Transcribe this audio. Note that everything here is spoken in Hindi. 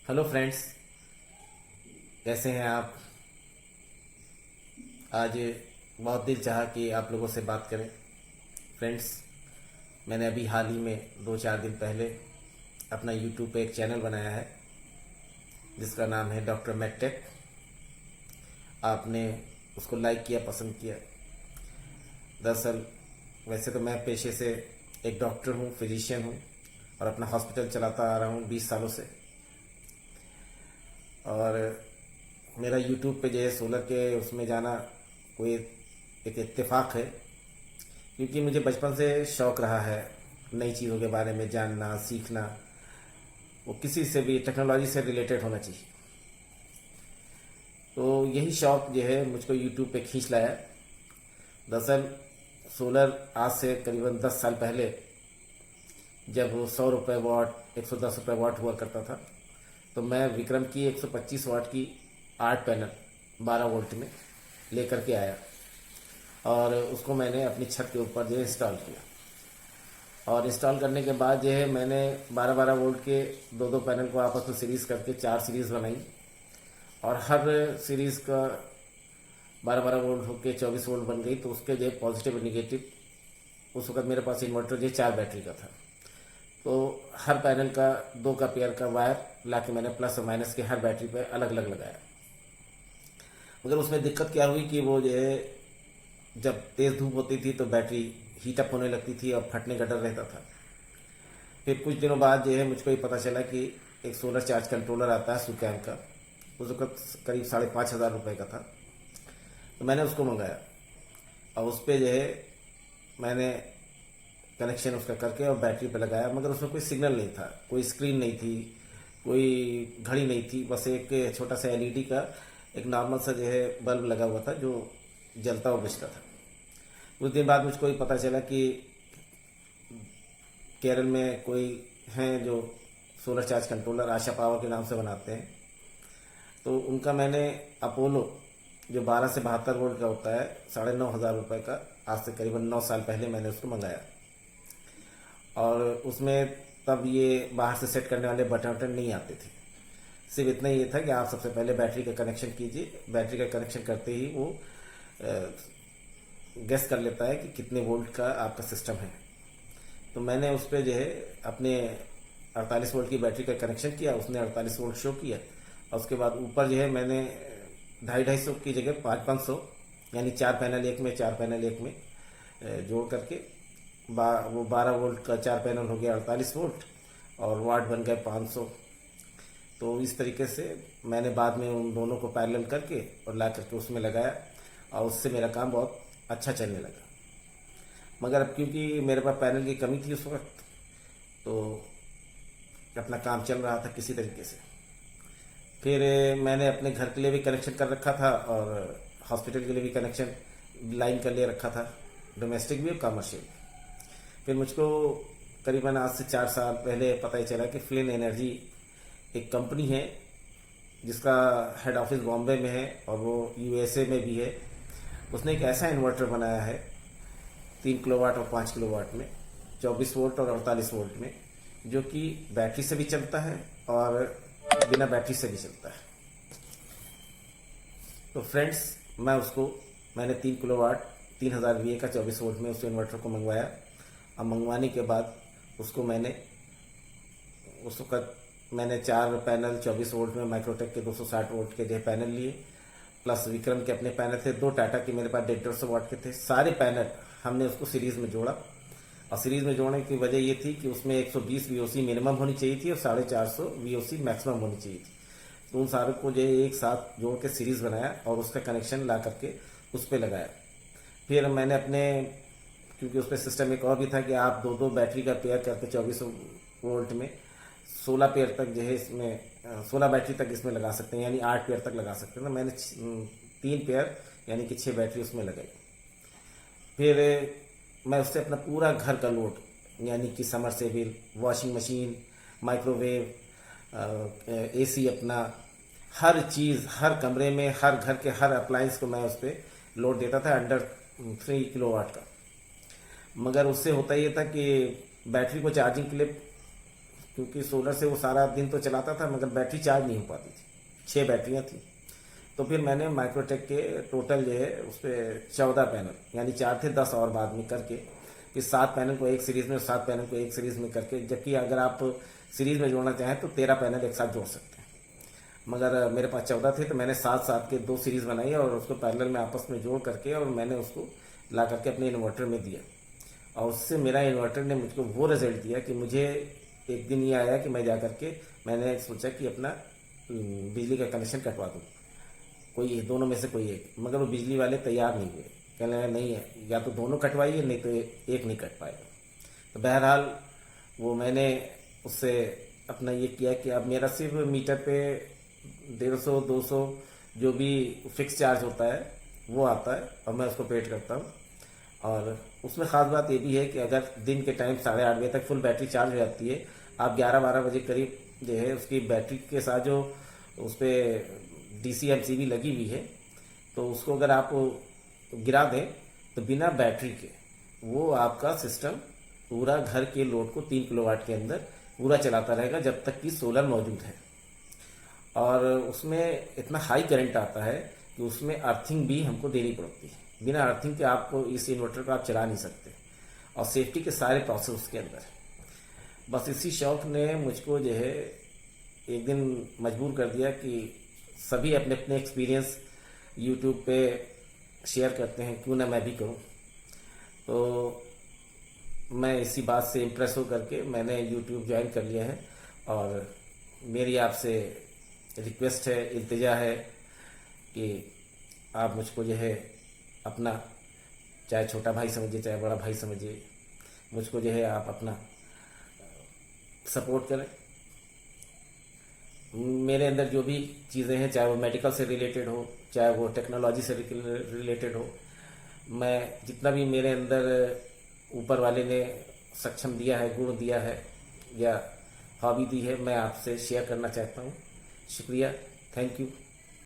हेलो फ्रेंड्स, कैसे हैं आप। आज बहुत दिल चाहा कि आप लोगों से बात करें। फ्रेंड्स, मैंने अभी हाल ही में 2-4 दिन पहले अपना यूट्यूब पे एक चैनल बनाया है जिसका नाम है डॉक्टर मैकटेक। आपने उसको लाइक किया, पसंद किया। दरअसल वैसे तो मैं पेशे से एक डॉक्टर हूँ, फिजिशियन हूँ और अपना हॉस्पिटल चलाता आ रहा हूँ 20 सालों से। और मेरा यूट्यूब पे जो है सोलर के उसमें जाना कोई एक इत्तेफाक है, क्योंकि मुझे बचपन से शौक़ रहा है नई चीज़ों के बारे में जानना, सीखना। वो किसी से भी टेक्नोलॉजी से रिलेटेड होना चाहिए। तो यही शौक़ जो है मुझको यूट्यूब पे खींच लाया। दरअसल सोलर आज से करीबन 10 साल पहले, जब वो 100 रुपये वाट, 110 रुपये वाट हुआ करता था, तो मैं विक्रम की 125 वाट की 8 पैनल 12 वोल्ट में लेकर के आया और उसको मैंने अपनी छत के ऊपर जो है इंस्टॉल किया। और इंस्टॉल करने के बाद जो है मैंने 12-12 वोल्ट के दो दो पैनल को आपस में सीरीज़ करके 4 सीरीज़ बनाई। और हर सीरीज़ का 12-12 वोल्ट होकर 24 वोल्ट बन गई। तो उसके जो पॉजिटिव और निगेटिव, उस वक्त मेरे पास इन्वर्टर जो 4 बैटरी का था, तो हर पैनल का 2 का पेयर का वायर ला के मैंने प्लस और माइनस के हर बैटरी पे अलग अलग लगाया। मगर उसमें दिक्कत क्या हुई कि वो जो है जब तेज़ धूप होती थी तो बैटरी हीटअप होने लगती थी और फटने का डर रहता था। फिर कुछ दिनों बाद जो है मुझको ये पता चला कि एक सोलर चार्ज कंट्रोलर आता है सुकैम का, उस वक्त करीब 5,500 रुपये का था। तो मैंने उसको मंगाया और उस पर जो है मैंने कनेक्शन उसका करके और बैटरी पे लगाया। मगर उसमें कोई सिग्नल नहीं था, कोई स्क्रीन नहीं थी, कोई घड़ी नहीं थी, बस एक छोटा सा एलईडी का एक नॉर्मल सा जो है बल्ब लगा हुआ था जो जलता हुआ बचता था। कुछ दिन बाद मुझको ये पता चला कि केरल में कोई हैं जो सोलर चार्ज कंट्रोलर आशा पावर के नाम से बनाते हैं। तो उनका मैंने अपोलो जो 12 से 72 वोल्ट का होता है, 9,500 रुपये का, आज से करीबन 9 साल पहले मैंने उसको मंगाया। और उसमें तब ये बाहर से सेट करने वाले बटन नहीं आते थे। सिर्फ इतना ही था कि आप सबसे पहले बैटरी का कनेक्शन कीजिए। बैटरी का कनेक्शन करते ही वो गेस कर लेता है कि कितने वोल्ट का आपका सिस्टम है। तो मैंने उस पर जो है अपने 48 वोल्ट की बैटरी का कनेक्शन किया, उसने 48 वोल्ट शो किया। और उसके बाद ऊपर जो है मैंने 250-250 की जगह 500-500, यानी 4 पैनल एक में 4 पैनल एक में जोड़ करके वो 12 वोल्ट का 4 पैनल हो गया 48 वोल्ट और वाट बन गए 500। तो इस तरीके से मैंने बाद में उन दोनों को पैरेलल करके और ला करके उसमें लगाया और उससे मेरा काम बहुत अच्छा चलने लगा। मगर अब क्योंकि मेरे पास पैनल की कमी थी उस वक्त, तो अपना काम चल रहा था किसी तरीके से। फिर मैंने अपने घर के लिए भी कनेक्शन कर रखा था और हॉस्पिटल के लिए भी कनेक्शन लाइन कर ले रखा था, डोमेस्टिक भी और कमर्शियल। फिर मुझको करीबन आज से 4 साल पहले पता ही चला कि फ्लिन एनर्जी एक कंपनी है जिसका हेड ऑफिस बॉम्बे में है और वो यूएसए में भी है। उसने एक ऐसा इन्वर्टर बनाया है 3 किलोवाट और 5 किलोवाट में, 24 वोल्ट और 48 वोल्ट में, जो कि बैटरी से भी चलता है और बिना बैटरी से भी चलता है। तो फ्रेंड्स, मैंने 3 किलोवाट 3000 VA का 24 वोल्ट में उस इन्वर्टर को मंगवाया। अब मंगवाने के बाद उसको मैंने 4 पैनल 24 वोल्ट में माइक्रोटेक के 260 वोल्ट के जो पैनल लिए, प्लस विक्रम के अपने पैनल थे, 2 टाटा के मेरे पास 150 वाट के थे। सारे पैनल हमने उसको सीरीज़ में जोड़ा और सीरीज़ में जोड़ने की वजह ये थी कि उसमें 120 VOC मिनिमम होनी चाहिए थी और 450 VOC मैक्सिमम होनी चाहिए थी। तो उन सारों को जो एक साथ जोड़ के सीरीज़ बनाया और उसका कनेक्शन ला करके उस पर लगाया। फिर मैंने क्योंकि उस पर सिस्टम एक और भी था कि आप 2-2 बैटरी का पेयर करके 24 वोल्ट में 16 पेयर तक जो है इसमें 16 बैटरी तक इसमें लगा सकते हैं, यानी 8 पेयर तक लगा सकते हैं। तो मैंने 3 पेयर यानी कि 6 बैटरी उसमें लगाई। फिर मैं उससे अपना पूरा घर का लोड, यानी कि submersible, washing machine, microwave, AC, अपना हर चीज़, हर कमरे में, हर घर के हर अप्लायंस को मैं उस पर लोड देता था अंडर 3 किलोवाट का। मगर उससे होता ये था कि बैटरी को चार्जिंग के लिए क्योंकि सोलर से वो सारा दिन तो चलाता था मगर बैटरी चार्ज नहीं हो पाती थी, 6 बैटरियाँ थी। तो फिर मैंने माइक्रोटेक के टोटल जो है उस पर 14 पैनल, यानी 4 थे 10 और बाद में करके फिर 7 पैनल को एक सीरीज़ में, 7 पैनल को एक सीरीज़ में करके, जबकि अगर आप सीरीज़ में जोड़ना चाहें तो 13 पैनल एक साथ जोड़ सकते हैं। मगर मेरे पास 14 थे तो मैंने 7-7 के 2 सीरीज़ बनाई और उसको पैरेलल में आपस में जोड़ करके और मैंने उसको ला करके अपने इन्वर्टर में दिया। और उससे मेरा इन्वर्टर ने मुझको वो रिजल्ट दिया कि मुझे एक दिन ये आया कि मैं जा करके मैंने सोचा कि अपना बिजली का कनेक्शन कटवा दूँ, कोई दोनों में से कोई एक। मगर वो बिजली वाले तैयार नहीं हुए, कहने लगा नहीं है, या तो दोनों कटवाइए नहीं तो एक नहीं कट पाएगा। तो बहरहाल वो मैंने उससे अपना ये किया कि अब मेरा सिर्फ मीटर पे 150-200 जो भी फिक्स चार्ज होता है वो आता है और मैं उसको पेड करता हूँ। और उसमें ख़ास बात ये भी है कि अगर दिन के टाइम 8:30 बजे तक फुल बैटरी चार्ज हो जाती है, आप 11-12 बजे करीब जो है उसकी बैटरी के साथ जो उस पर DC MCB लगी हुई है तो उसको अगर आप गिरा दें तो बिना बैटरी के वो आपका सिस्टम पूरा घर के लोड को 3 किलोवाट के अंदर पूरा चलाता रहेगा जब तक कि सोलर मौजूद है। और उसमें इतना हाई करंट आता है कि उसमें अर्थिंग भी हमको देनी पड़ती है, बिना अर्थिंग के आपको इस इन्वर्टर को आप चला नहीं सकते, और सेफ्टी के सारे प्रोसेस उसके अंदर है। बस इसी शौक ने मुझको जो है एक दिन मजबूर कर दिया कि सभी अपने अपने एक्सपीरियंस यूट्यूब पे शेयर करते हैं, क्यों ना मैं भी करूं। तो मैं इसी बात से इम्प्रेस हो करके मैंने यूट्यूब ज्वाइन कर लिया है। और मेरी आपसे रिक्वेस्ट है, इल्तिजा है कि आप मुझको जो है अपना, चाहे छोटा भाई समझिए चाहे बड़ा भाई समझिए, मुझको जो है आप अपना सपोर्ट करें। मेरे अंदर जो भी चीज़ें हैं, चाहे वो मेडिकल से रिलेटेड हो, चाहे वो टेक्नोलॉजी से रिलेटेड हो, मैं जितना भी मेरे अंदर ऊपर वाले ने सक्षम दिया है, गुण दिया है या हॉबी दी है, मैं आपसे शेयर करना चाहता हूँ। शुक्रिया, थैंक यू।